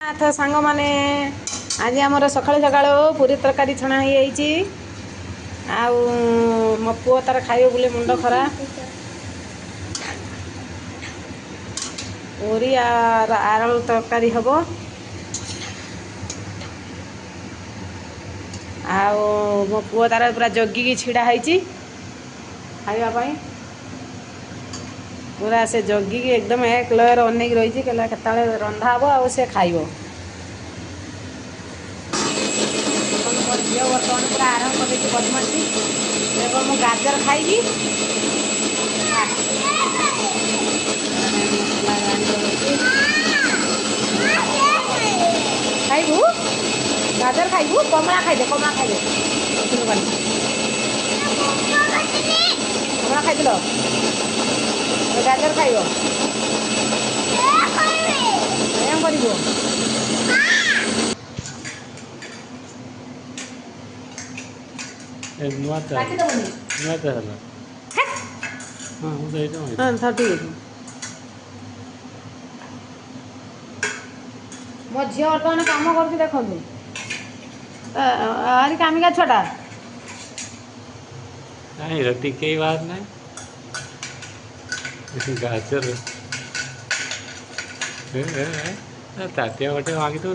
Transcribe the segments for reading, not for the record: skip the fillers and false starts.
नाथ सांग माने आज आमर सकाळु सकाळु पूरी तरकारी छणा ही आउ मो पुओ तार खाइबो बोले मुंड खरा पूरी आरल तरकारी हबो आउ मो पुओ तार पूरा जगिकी छिड़ा हैची खाइबा पई पूरा से जगिकी एकदम एक लयर अनेक रही केताले रंधा हबो आ से खाइबो झील बर्तमान पूरा आरंभ कर बदमाशी देखो मु गाजर खाइबी खाइबू गाजर खाइबू कमला खाइदे कमला खाइल गाजर खाइब कर मो झी बर्तमान कम कर देखु अरे कामिका छुटा टिके बात ना गाजर तातिया बटे मांगी तो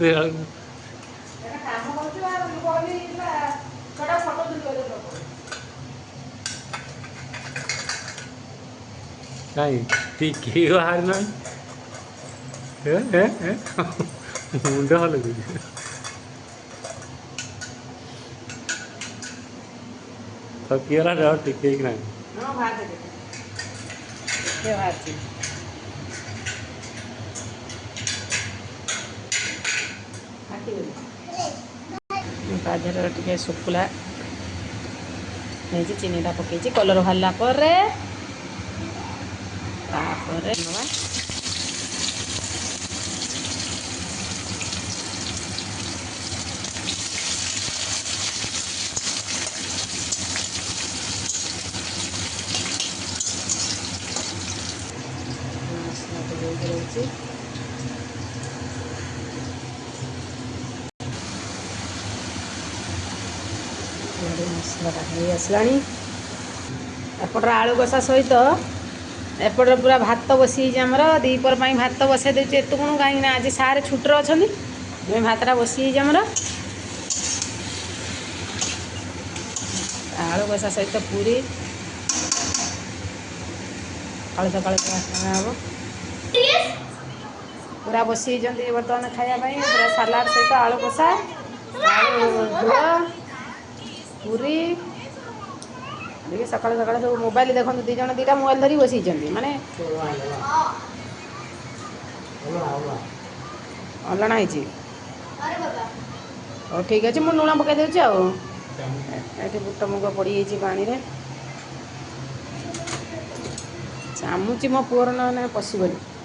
कहीं टिके बाहर ना मुंड हल थकीला डर टिके ना गाजर टे शुक्ला चीनीटा पकई कलर बाहर पर मसलाटा हो आसला एपटर आलू कषा सहित एपटर पूरा भात बसी आमर दीपर भात बसाई देती एत कौन कहीं आज सारे छुट्रे अच्छा भातटा बसी आमर आलू कषा सहित पूरी सकाल सकाल हम पूरा बसी बर्तमान खायापी पूरा सालाड सहित आलू कषा झोल पूरी देखिए सकाल सकाल सब मोबाइल देखो दीज दीटा मोबाइल धरी बसी माने अलणा है ठीक अच्छे मुझे लुण पकई दूसरी आठ बुट मुग पड़ पानी रे चामुची मो पुअर ना पशिबनी